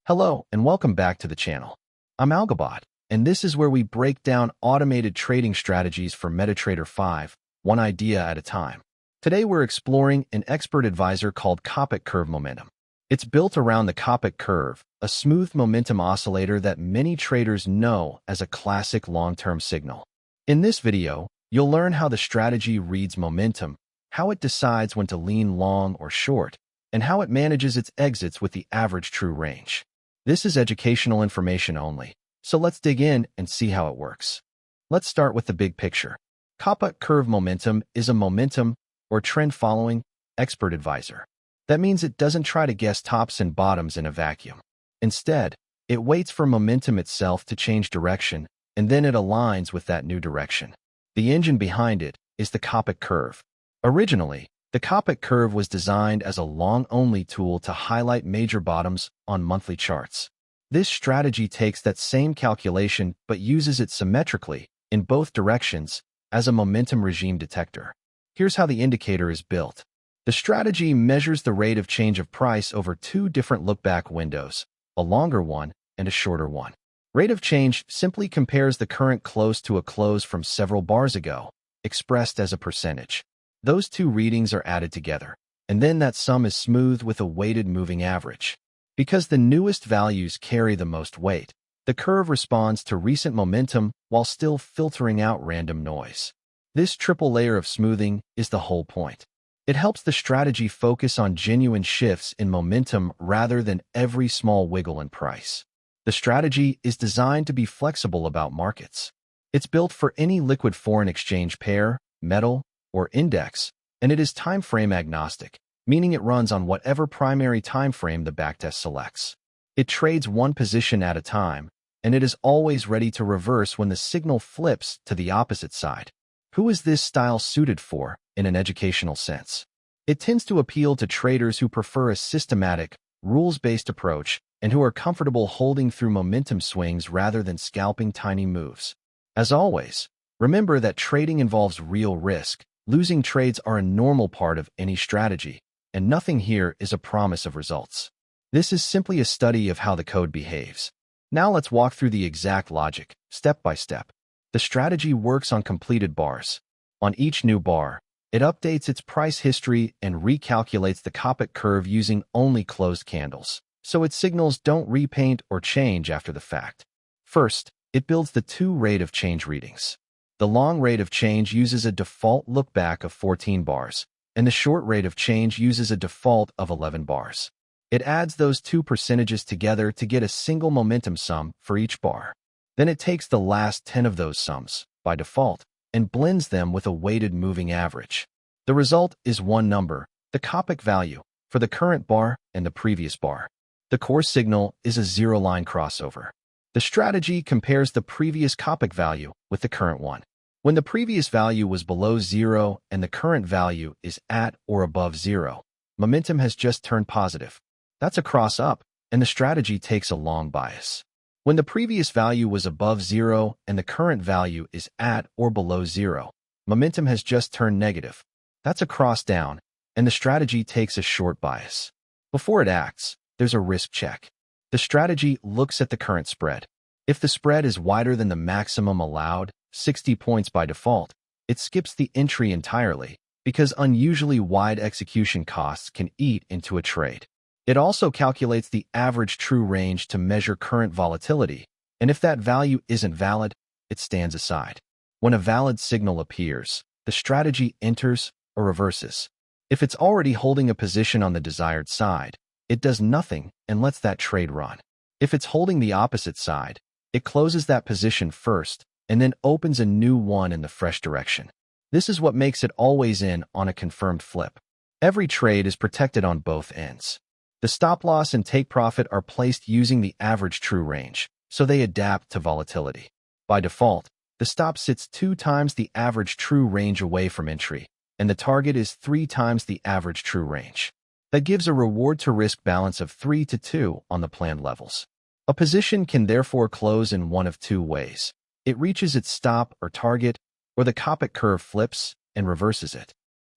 Hello, and welcome back to the channel. I'm Algabot, and this is where we break down automated trading strategies for MetaTrader 5, one idea at a time. Today we're exploring an expert advisor called Coppock Curve Momentum. It's built around the Coppock Curve, a smooth momentum oscillator that many traders know as a classic long-term signal. In this video, you'll learn how the strategy reads momentum, how it decides when to lean long or short, and how it manages its exits with the average true range. This is educational information only, so let's dig in and see how it works. Let's start with the big picture. Coppock Curve Momentum is a momentum, or trend-following, expert advisor. That means it doesn't try to guess tops and bottoms in a vacuum. Instead, it waits for momentum itself to change direction, and then it aligns with that new direction. The engine behind it is the Coppock Curve. Originally, the Coppock Curve was designed as a long-only tool to highlight major bottoms on monthly charts. This strategy takes that same calculation but uses it symmetrically, in both directions, as a momentum regime detector. Here's how the indicator is built. The strategy measures the rate of change of price over two different lookback windows, a longer one and a shorter one. Rate of change simply compares the current close to a close from several bars ago, expressed as a percentage. Those two readings are added together, and then that sum is smoothed with a weighted moving average. Because the newest values carry the most weight, the curve responds to recent momentum while still filtering out random noise. This triple layer of smoothing is the whole point. It helps the strategy focus on genuine shifts in momentum rather than every small wiggle in price. The strategy is designed to be flexible about markets. It's built for any liquid foreign exchange pair, metal, or index, and it is time frame agnostic, meaning it runs on whatever primary time frame the backtest selects. It trades one position at a time, and it is always ready to reverse when the signal flips to the opposite side. Who is this style suited for, in an educational sense? It tends to appeal to traders who prefer a systematic, rules-based approach and who are comfortable holding through momentum swings rather than scalping tiny moves. As always, remember that trading involves real risk. Losing trades are a normal part of any strategy, and nothing here is a promise of results. This is simply a study of how the code behaves. Now let's walk through the exact logic, step by step. The strategy works on completed bars. On each new bar, it updates its price history and recalculates the Coppock curve using only closed candles, so its signals don't repaint or change after the fact. First, it builds the two rate of change readings. The long rate of change uses a default lookback of 14 bars, and the short rate of change uses a default of 11 bars. It adds those two percentages together to get a single momentum sum for each bar. Then it takes the last 10 of those sums, by default, and blends them with a weighted moving average. The result is one number, the Coppock value, for the current bar and the previous bar. The core signal is a zero-line crossover. The strategy compares the previous Coppock value with the current one. When the previous value was below zero and the current value is at or above zero, momentum has just turned positive. That's a cross up, and the strategy takes a long bias. When the previous value was above zero and the current value is at or below zero, momentum has just turned negative. That's a cross down, and the strategy takes a short bias. Before it acts, there's a risk check. The strategy looks at the current spread. If the spread is wider than the maximum allowed, 60 points by default, it skips the entry entirely because unusually wide execution costs can eat into a trade. It also calculates the average true range to measure current volatility, and if that value isn't valid, it stands aside. When a valid signal appears, the strategy enters or reverses. If it's already holding a position on the desired side, it does nothing and lets that trade run. If it's holding the opposite side, it closes that position first and then opens a new one in the fresh direction. This is what makes it always in on a confirmed flip. Every trade is protected on both ends. The stop loss and take profit are placed using the average true range, so they adapt to volatility. By default, the stop sits 2 times the average true range away from entry, and the target is 3 times the average true range. That gives a reward-to-risk balance of 3-2 on the planned levels. A position can therefore close in one of two ways. It reaches its stop or target, or the Coppock curve flips and reverses it.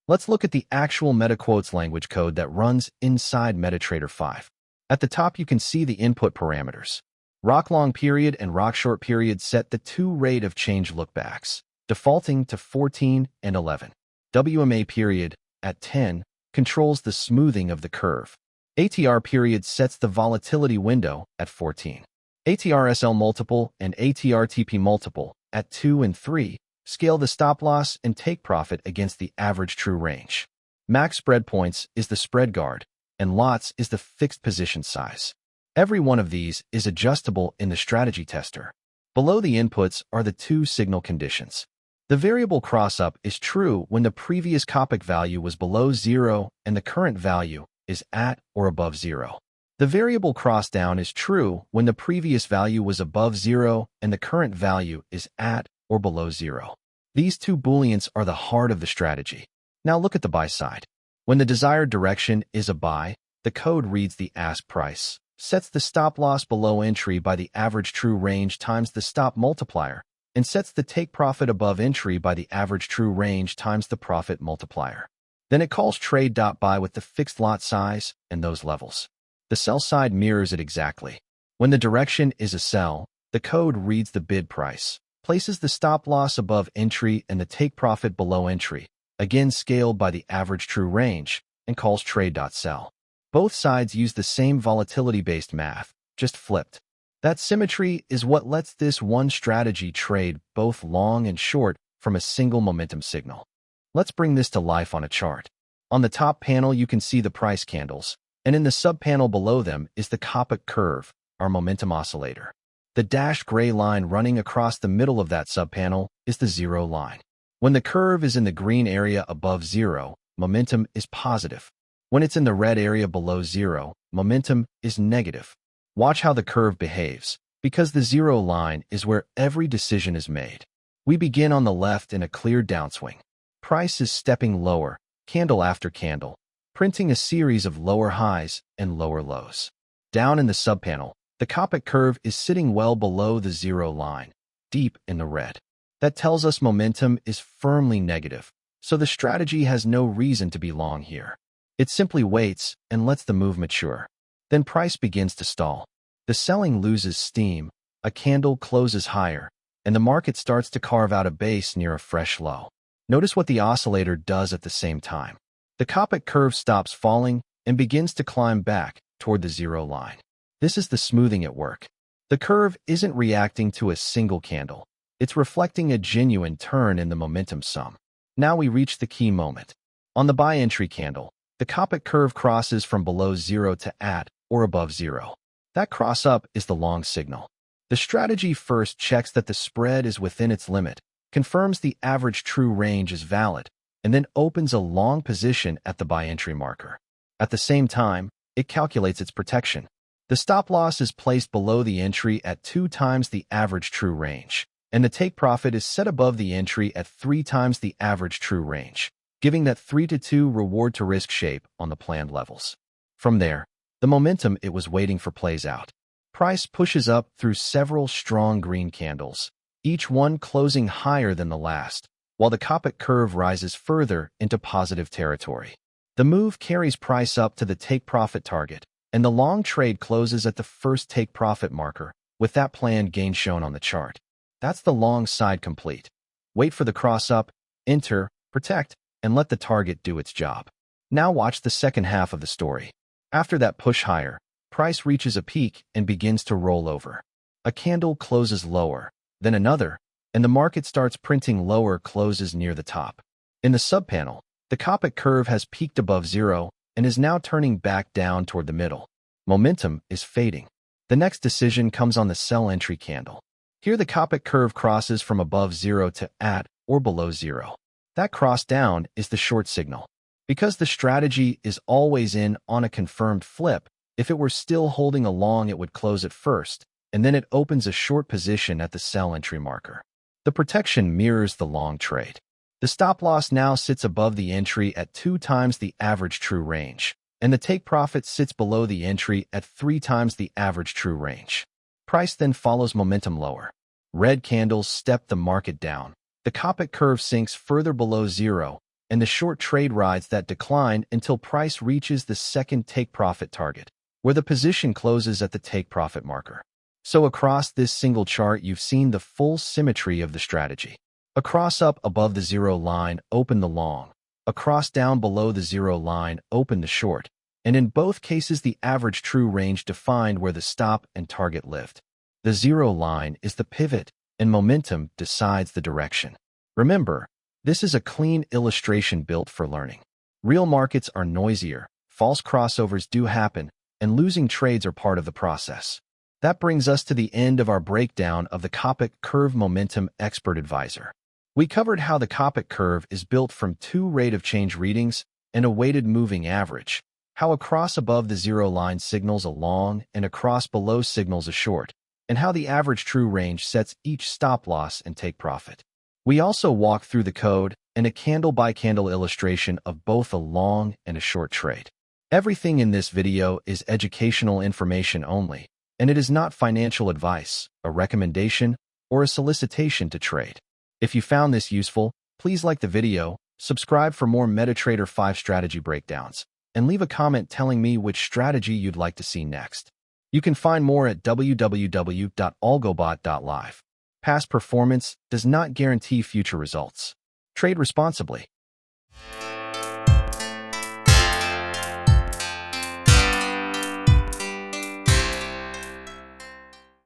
Let's look at the actual MetaQuotes language code that runs inside MetaTrader 5. At the top, you can see the input parameters. RocLongPeriod and RocShortPeriod set the two rate of change lookbacks, defaulting to 14 and 11. WmaPeriod, at 10, controls the smoothing of the curve. ATR-period sets the volatility window at 14. AtrSlMult and ATR-TpMult, at 2 and 3, scale the stop-loss and take-profit against the average true range. Max spread points is the spread guard, and lots is the fixed position size. Every one of these is adjustable in the strategy tester. Below the inputs are the two signal conditions. The variable cross-up is true when the previous Coppock value was below 0 and the current value is at or above 0. The variable cross-down is true when the previous value was above 0 and the current value is at or below 0. These two booleans are the heart of the strategy. Now look at the buy side. When the desired direction is a buy, the code reads the ask price, sets the stop-loss below entry by the average true range times the stop multiplier, and sets the take profit above entry by the average true range times the profit multiplier. Then it calls trade.buy with the fixed lot size and those levels. The sell side mirrors it exactly. When the direction is a sell, the code reads the bid price, places the stop loss above entry and the take profit below entry, again scaled by the average true range, and calls trade.sell. Both sides use the same volatility-based math, just flipped. That symmetry is what lets this one strategy trade both long and short from a single momentum signal. Let's bring this to life on a chart. On the top panel, you can see the price candles, and in the subpanel below them is the Coppock curve, our momentum oscillator. The dashed gray line running across the middle of that subpanel is the zero line. When the curve is in the green area above 0, momentum is positive. When it's in the red area below 0, momentum is negative. Watch how the curve behaves, because the zero line is where every decision is made. We begin on the left in a clear downswing. Price is stepping lower, candle after candle, printing a series of lower highs and lower lows. Down in the subpanel, the Coppock curve is sitting well below the zero line, deep in the red. That tells us momentum is firmly negative, so the strategy has no reason to be long here. It simply waits and lets the move mature. Then price begins to stall. The selling loses steam, a candle closes higher, and the market starts to carve out a base near a fresh low. Notice what the oscillator does at the same time. The Coppock curve stops falling and begins to climb back toward the zero line. This is the smoothing at work. The curve isn't reacting to a single candle. It's reflecting a genuine turn in the momentum sum. Now we reach the key moment. On the buy entry candle, the Coppock curve crosses from below 0 to at or above 0. That cross-up is the long signal. The strategy first checks that the spread is within its limit, confirms the average true range is valid, and then opens a long position at the buy entry marker. At the same time, it calculates its protection. The stop-loss is placed below the entry at 2 times the average true range, and the take profit is set above the entry at 3 times the average true range, giving that 3-to-2 reward-to-risk shape on the planned levels. From there, the momentum it was waiting for plays out. Price pushes up through several strong green candles, each one closing higher than the last, while the Coppock curve rises further into positive territory. The move carries price up to the take-profit target, and the long trade closes at the first take-profit marker, with that planned gain shown on the chart. That's the long side complete. Wait for the cross-up, enter, protect, and let the target do its job. Now watch the second half of the story. After that push higher, price reaches a peak and begins to roll over. A candle closes lower, then another, and the market starts printing lower closes near the top. In the subpanel, the Coppock curve has peaked above 0 and is now turning back down toward the middle. Momentum is fading. The next decision comes on the sell entry candle. Here the Coppock curve crosses from above 0 to at or below 0. That cross down is the short signal. Because the strategy is always in on a confirmed flip, if it were still holding a long, it would close it first, and then it opens a short position at the sell entry marker. The protection mirrors the long trade. The stop loss now sits above the entry at 2 times the average true range, and the take profit sits below the entry at 3 times the average true range. Price then follows momentum lower. Red candles step the market down. The Coppock curve sinks further below 0, and the short trade rides that decline until price reaches the second take profit target. where the position closes at the take profit marker. So across this single chart, you've seen the full symmetry of the strategy. Across up above the zero line, open the long. Across down below the zero line, open the short. And in both cases, the average true range defined where the stop and target lift. The zero line is the pivot, and momentum decides the direction. Remember, this is a clean illustration built for learning. Real markets are noisier, false crossovers do happen, and losing trades are part of the process. That brings us to the end of our breakdown of the Coppock Curve Momentum Expert Advisor. We covered how the Coppock curve is built from two rate of change readings and a weighted moving average, how a cross above the zero line signals a long and a cross below signals a short, and how the average true range sets each stop loss and take profit. We also walk through the code and a candle-by-candle illustration of both a long and a short trade. Everything in this video is educational information only, and it is not financial advice, a recommendation, or a solicitation to trade. If you found this useful, please like the video, subscribe for more MetaTrader 5 strategy breakdowns, and leave a comment telling me which strategy you'd like to see next. You can find more at www.algobot.live. Past performance does not guarantee future results. Trade responsibly.